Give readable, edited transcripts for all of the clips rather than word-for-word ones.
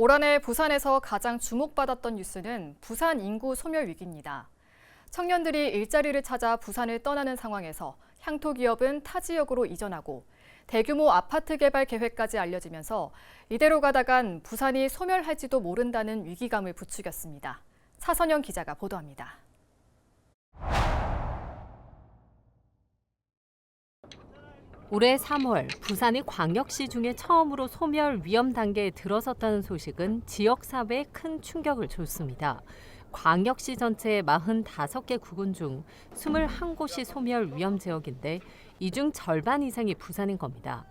올 한해 부산에서 가장 주목받았던 뉴스는 부산 인구 소멸 위기입니다. 청년들이 일자리를 찾아 부산을 떠나는 상황에서 향토 기업은 타 지역으로 이전하고 대규모 아파트 개발 계획까지 알려지면서 이대로 가다간 부산이 소멸할지도 모른다는 위기감을 부추겼습니다. 차선영 기자가 보도합니다. 올해 3월 부산이 광역시 중에 처음으로 소멸 위험 단계에 들어섰다는 소식은 지역사회에 큰 충격을 줬습니다. 광역시 전체의 45개 구군 중 21곳이 소멸 위험 지역인데 이 중 절반 이상이 부산인 겁니다.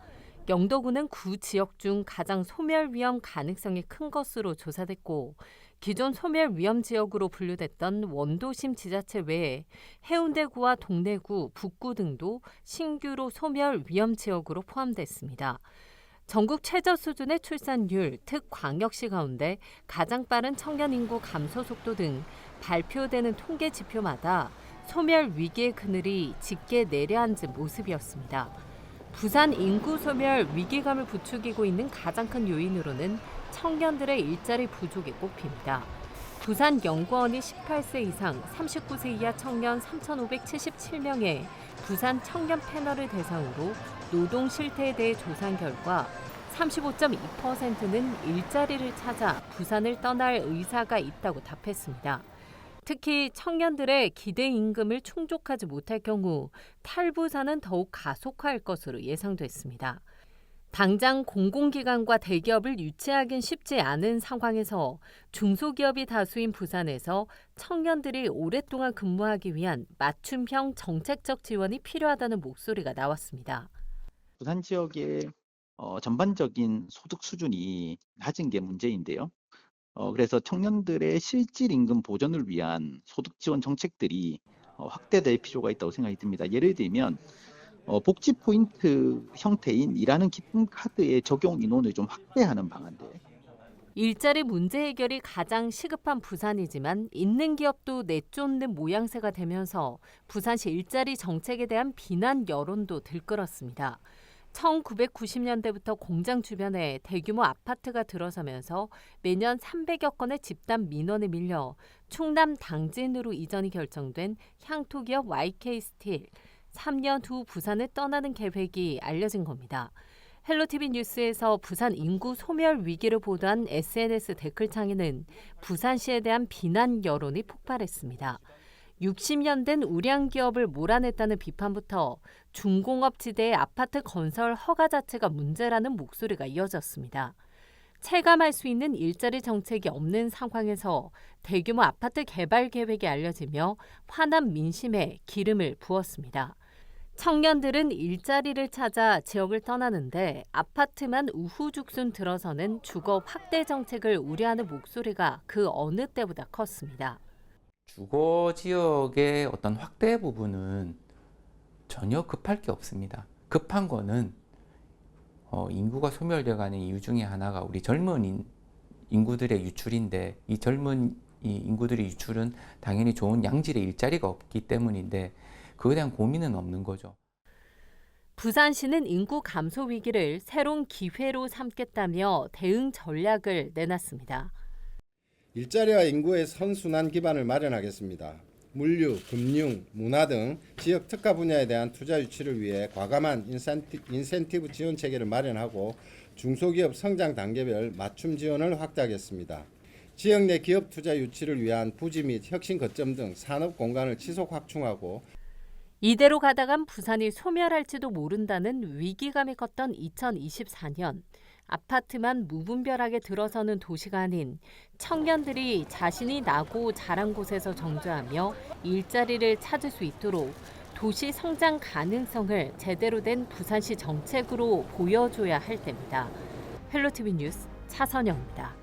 영도구는 구 지역 중 가장 소멸 위험 가능성이 큰 것으로 조사됐고 기존 소멸 위험 지역으로 분류됐던 원도심 지자체 외에 해운대구와 동래구, 북구 등도 신규로 소멸 위험 지역으로 포함됐습니다. 전국 최저 수준의 출산율, 특광역시 가운데 가장 빠른 청년 인구 감소 속도 등 발표되는 통계 지표마다 소멸 위기의 그늘이 짙게 내려앉은 모습이었습니다. 부산 인구 소멸 위기감을 부추기고 있는 가장 큰 요인으로는 청년들의 일자리 부족이 꼽힙니다. 부산연구원이 18세 이상 39세 이하 청년 3,577명의 부산 청년 패널을 대상으로 노동 실태에 대해 조사한 결과 35.2%는 일자리를 찾아 부산을 떠날 의사가 있다고 답했습니다. 특히 청년들의 기대 임금을 충족하지 못할 경우 탈부산은 더욱 가속화할 것으로 예상됐습니다. 당장 공공기관과 대기업을 유치하긴 쉽지 않은 상황에서 중소기업이 다수인 부산에서 청년들이 오랫동안 근무하기 위한 맞춤형 정책적 지원이 필요하다는 목소리가 나왔습니다. 부산 지역의 전반적인 소득 수준이 낮은 게 문제인데요. 그래서 청년들의 실질 임금 보전을 위한 소득 지원 정책들이 확대될 필요가 있다고 생각이 듭니다. 예를 들면 복지 포인트 형태인 일하는 기쁨 카드의 적용 인원을 좀 확대하는 방안들. 일자리 문제 해결이 가장 시급한 부산이지만 있는 기업도 내쫓는 모양새가 되면서 부산시 일자리 정책에 대한 비난 여론도 들끓었습니다. 1990년대부터 공장 주변에 대규모 아파트가 들어서면서 매년 300여 건의 집단 민원에 밀려 충남 당진으로 이전이 결정된 향토기업 YK스틸. 3년 후 부산을 떠나는 계획이 알려진 겁니다. 헬로티비 뉴스에서 부산 인구 소멸 위기를 보도한 SNS 댓글창에는 부산시에 대한 비난 여론이 폭발했습니다. 60년 된 우량 기업을 몰아냈다는 비판부터 중공업지대의 아파트 건설 허가 자체가 문제라는 목소리가 이어졌습니다. 체감할 수 있는 일자리 정책이 없는 상황에서 대규모 아파트 개발 계획이 알려지며 화난 민심에 기름을 부었습니다. 청년들은 일자리를 찾아 지역을 떠나는데 아파트만 우후죽순 들어서는 주거 확대 정책을 우려하는 목소리가 그 어느 때보다 컸습니다. 주거 지역의 어떤 확대 부분은 전혀 급할 게 없습니다. 급한 거는 인구가 소멸되어가는 이유 중에 하나가 우리 젊은 인구들의 유출인데 이 젊은 인구들의 유출은 당연히 좋은 양질의 일자리가 없기 때문인데 그에 대한 고민은 없는 거죠. 부산시는 인구 감소 위기를 새로운 기회로 삼겠다며 대응 전략을 내놨습니다. 일자리와 인구의 선순환 기반을 마련하겠습니다. 물류, 금융, 문화 등 지역 특화 분야에 대한 투자 유치를 위해 과감한 인센티브 지원 체계를 마련하고 중소기업 성장 단계별 맞춤 지원을 확대하겠습니다. 지역 내 기업 투자 유치를 위한 부지 및 혁신 거점 등 산업 공간을 지속 확충하고 이대로 가다간 부산이 소멸할지도 모른다는 위기감이 컸던 2024년. 아파트만 무분별하게 들어서는 도시가 아닌 청년들이 자신이 나고 자란 곳에서 정주하며 일자리를 찾을 수 있도록 도시 성장 가능성을 제대로 된 부산시 정책으로 보여줘야 할 때입니다. 헬로티비 뉴스 차선영입니다.